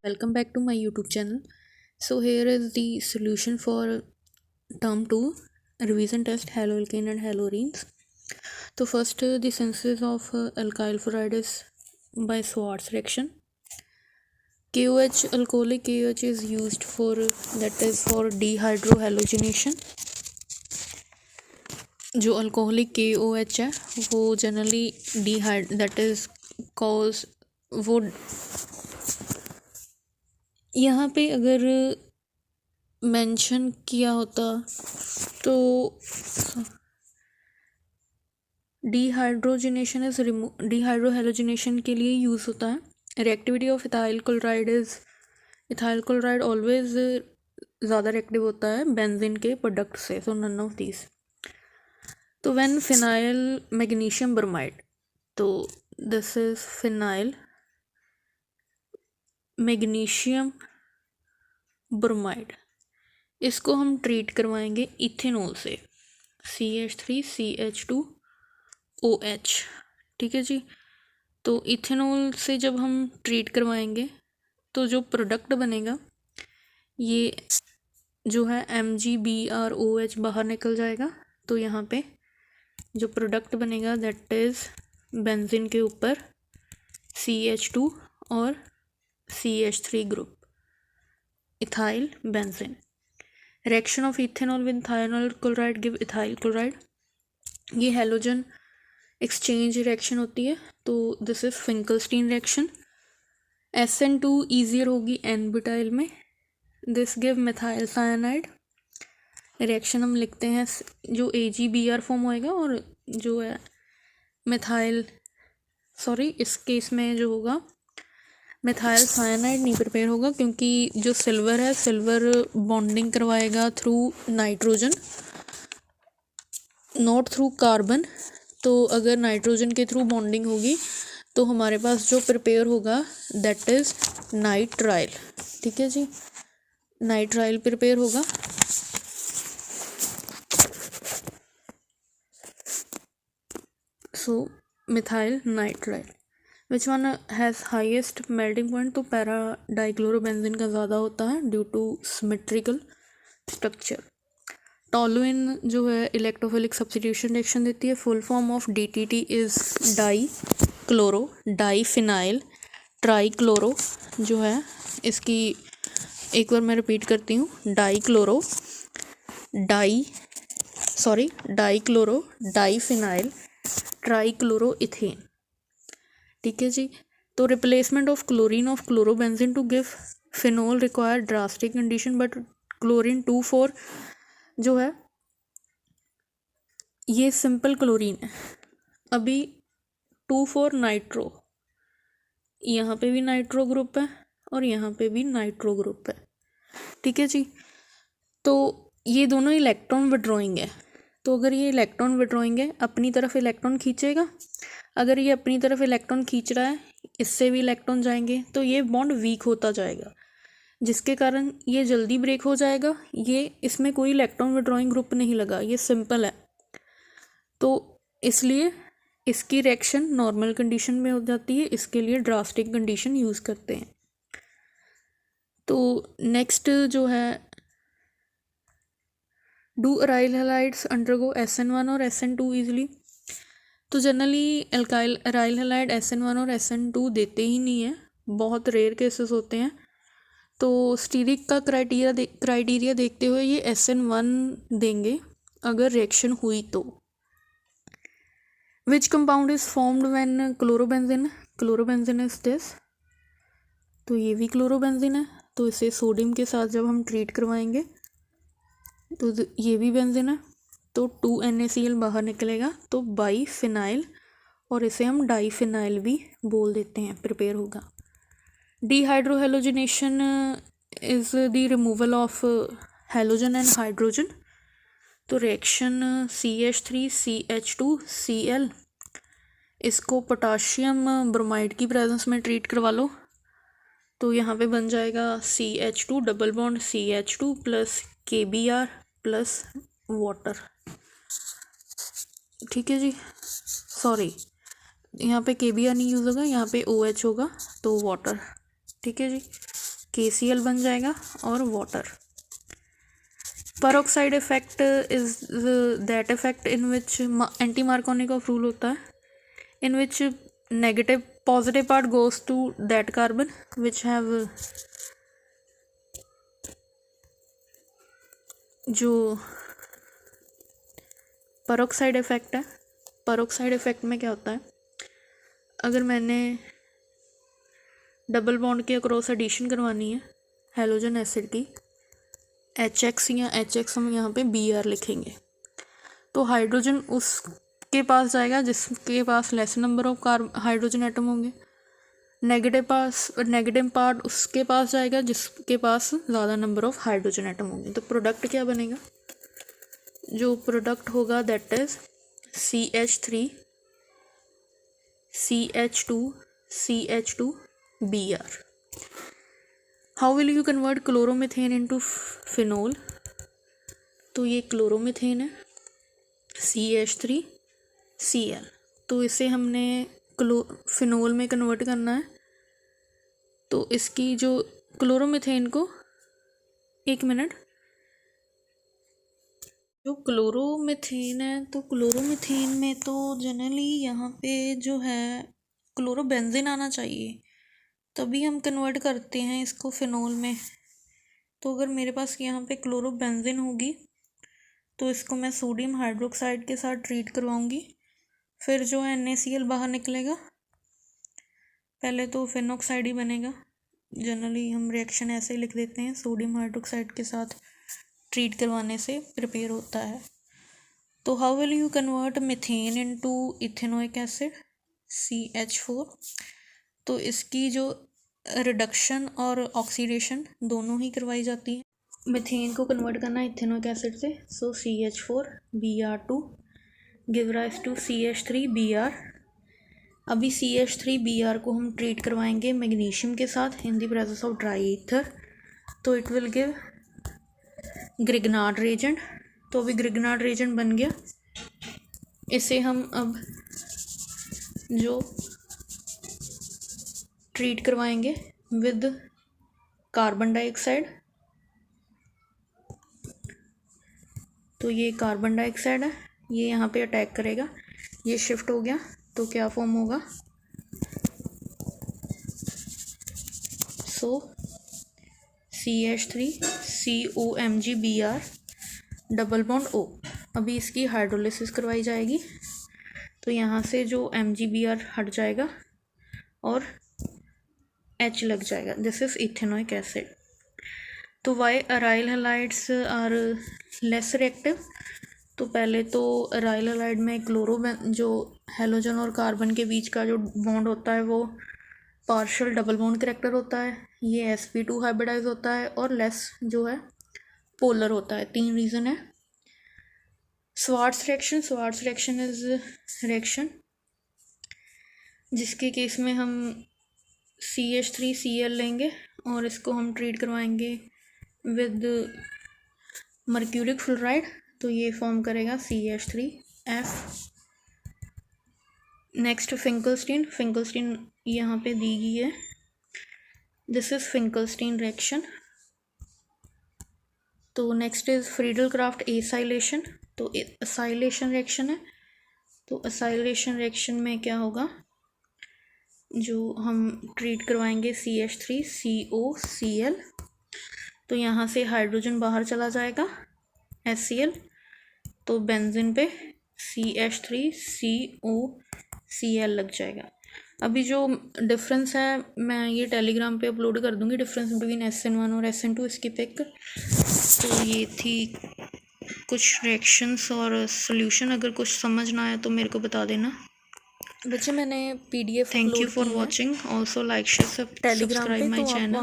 Welcome back to my YouTube channel. So here is the solution for term 2 revision test haloalkane and haloarenes. So first the synthesis of alkyl fluoride is by Schwarz reaction. KOH alcoholic KOH is used for dehydrohalogenation. जो alcoholic KOH है वो generally वो यहाँ पे अगर mention किया होता तो डीहाइड्रोहैलोजिनेशन के लिए यूज़ होता है. Reactivity of ethyl chloride always ज़्यादा रिएक्टिव होता है बेंजीन के प्रोडक्ट से. सो नन ऑफ दीज. तो व्हेन फिनाइल मैग्नीशियम ब्रोमाइड, तो this is phenyl magnesium bromide, इसको हम ट्रीट करवाएंगे इथेनॉल से CH3CH2OH. ठीक है जी. तो इथेनॉल से जब हम ट्रीट करवाएंगे तो जो प्रोडक्ट बनेगा ये जो है MgBrOH बाहर निकल जाएगा. तो यहाँ पे जो प्रोडक्ट बनेगा दैट इज़ बेंजीन के ऊपर CH2 और CH3 group, ethyl benzene. Reaction of ethanol with thionyl chloride give ethyl chloride. ये हैलोजन एक्सचेंज रिएक्शन होती है. तो this is Finkelstein reaction. SN2 easier होगी N ब्यूटाइल में. This give methyl cyanide. Reaction हम लिखते हैं जो AgBr फॉर्म होएगा और जो है इस केस में जो होगा मिथाइल साइनाइड नहीं प्रिपेयर होगा, क्योंकि जो सिल्वर है सिल्वर बॉन्डिंग करवाएगा through nitrogen, not through carbon. तो अगर नाइट्रोजन के थ्रू बॉन्डिंग होगी तो हमारे पास जो प्रिपेयर होगा दैट इज़ नाइट्राइल. ठीक है जी. नाइट्राइल प्रिपेयर होगा. So methyl nitrile. Which one has highest melting point, तो पैरा डाइक्लोरोबेंजीन का ज़्यादा होता है due to symmetrical structure. Toluene जो है इलेक्ट्रोफिलिक सब्स्टिट्यूशन रिएक्शन देती है. Full form of DTT is diphenyl trichloro. जो है इसकी एक बार मैं रिपीट करती हूँ. Dichloro diphenyl trichloro ethane. ठीक है जी. तो replacement of chlorobenzene to give phenol require drastic condition, but chlorine 2,4 जो है ये सिंपल क्लोरीन है. अभी 2,4 नाइट्रो, यहाँ पे भी नाइट्रो ग्रुप है और यहाँ पे भी नाइट्रो ग्रुप है. ठीक है जी. तो ये दोनों इलेक्ट्रॉन विड्रॉइंग है. तो अगर ये इलेक्ट्रॉन विड्रॉइंग है अपनी तरफ इलेक्ट्रॉन खींचेगा. अगर ये अपनी तरफ इलेक्ट्रॉन खींच रहा है इससे भी इलेक्ट्रॉन जाएंगे तो ये बॉन्ड वीक होता जाएगा, जिसके कारण ये जल्दी ब्रेक हो जाएगा. ये इसमें कोई इलेक्ट्रॉन विड्रॉइंग ग्रुप नहीं लगा, ये सिंपल है. तो इसलिए इसकी रिएक्शन नॉर्मल कंडीशन में हो जाती है. इसके लिए ड्रास्टिक कंडीशन यूज़ करते हैं. तो नेक्स्ट जो है do aryl halides undergo SN1 और SN2 ईजिली. तो जनरली अराइल हैलाइड SN1 और SN2 देते ही नहीं है, बहुत रेयर केसेस होते हैं. तो स्टीरिक का क्राइटेरिया देखते हुए ये SN1 देंगे अगर रिएक्शन हुई तो. Which compound is formed when chlorobenzene is this. तो ये भी क्लोरोबेंजीन है. तो इसे सोडियम के साथ जब हम ट्रीट करवाएंगे तो ये भी बेंजीन है. तो 2NaCl बाहर निकलेगा तो बाईफिनाइल, और इसे हम डाईफिनाइल भी बोल देते हैं, प्रिपेयर होगा. Dehydrohalogenation is the removal of halogen and hydrogen. तो रिएक्शन CH3CH2Cl, इसको पोटाशियम ब्रोमाइड की प्रेजेंस में ट्रीट करवा लो. तो यहाँ पे बन जाएगा CH2 double bond CH2 plus KBr plus water. ठीक है जी. सॉरी, यहाँ पे KBr नहीं यूज़ होगा, यहाँ पे OH होगा तो वाटर. ठीक है जी. KCl बन जाएगा और water. peroxide effect is that effect in which anti-Markovnikov rule होता है, in which positive part goes to that carbon which have जो peroxide effect है, peroxide effect में क्या होता है, अगर मैंने डबल बॉन्ड के अक्रॉस एडिशन करवानी है हेलोजन एसिड की HX या HX हम यहाँ पे Br लिखेंगे, तो हाइड्रोजन उसके पास जाएगा जिसके पास less number of hydrogen atom होंगे, नेगेटिव पार्ट उसके पास जाएगा जिसके पास ज़्यादा नंबर ऑफ हाइड्रोजन एटम होंगे। तो प्रोडक्ट क्या बनेगा, जो प्रोडक्ट होगा that is CH3 CH2 CH2 Br। How will you convert chloromethane into phenol, तो ये क्लोरोमीथेन है CH3 Cl, तो इसे हमने फिनोल में कन्वर्ट करना है। तो इसकी जो क्लोरोमीथेन को, एक मिनट, जो क्लोरोमीथेन है तो क्लोरोमीथेन में तो जनरली यहाँ पे जो है क्लोरोबेंजीन आना चाहिए, तभी हम कन्वर्ट करते हैं इसको फिनोल में। तो अगर मेरे पास यहाँ पे क्लोरोबेंजीन होगी तो इसको मैं सोडियम हाइड्रोक्साइड के साथ ट्रीट करवाऊँगी, फिर जो है NaCl बाहर निकलेगा, पहले तो फिनॉक्साइड ही बनेगा। जनरली हम रिएक्शन ऐसे ही लिख देते हैं, सोडियम हाइड्रोक्साइड के साथ ट्रीट करवाने से प्रिपेयर होता है। तो how will you convert methane into ethanoic acid CH4, तो इसकी जो रिडक्शन और ऑक्सीडेशन दोनों ही करवाई जाती है। मीथेन को कन्वर्ट करना है इथेनोइक एसिड से, so CH4 Br2 give rise to CH3 Br। अभी CH3 Br को हम ट्रीट करवाएंगे मैग्नीशियम के साथ in the presence of dry ether, तो it will give Grignard Regent. तो अभी ग्रिग्नार्ड रेजेंट बन गया, इसे हम अब जो ट्रीट करवाएंगे विद कार्बन डाइऑक्साइड, तो ये कार्बन डाइऑक्साइड है, ये यहाँ पे अटैक करेगा, ये शिफ्ट हो गया, तो क्या फॉर्म होगा, सो CH3 COMg Br double bond O। अभी इसकी हाइड्रोलिसिस करवाई जाएगी, तो यहाँ से जो MgBr हट जाएगा और H लग जाएगा, दिस इज इथेनोइक एसिड। तो why aryl halides are less reactive, तो पहले तो अराइल हैलाइड में जो हेलोजन और कार्बन के बीच का जो बॉन्ड होता है वो पार्शियल डबल बॉन्ड करेक्टर होता है, ये sp2 हाइब्रिडाइज होता है और लेस जो है पोलर होता है। 3 रीज़न है। स्वार्ट्स रिएक्शन इज रिएक्शन जिसके केस में हम CH3 Cl लेंगे और इसको हम ट्रीट करवाएंगे विद मर्क्यूरिक फ्लोराइड, तो ये फॉर्म करेगा CH3F। नेक्स्ट फिंकलस्टीन यहाँ पे दी गई है, दिस इज फिंकलस्टीन रिएक्शन। तो next is Friedel Crafts acylation, तो एसाइलेशन रिएक्शन है। तो एसाइलेशन रिएक्शन में क्या होगा, जो हम ट्रीट करवाएंगे CH3COCl, तो यहाँ से हाइड्रोजन बाहर चला जाएगा HCl, तो बेंजीन पे CH3COCl लग जाएगा। अभी जो डिफरेंस है मैं ये टेलीग्राम पे अपलोड कर दूँगी, डिफरेंस बिटवीन SN1 और SN2, इसकी पिक। तो ये थी कुछ रिएक्शंस और सॉल्यूशन, अगर कुछ समझ ना आया तो मेरे को बता देना। बच्चे मैंने PDF, thank you for watching, also like share subscribe my channel.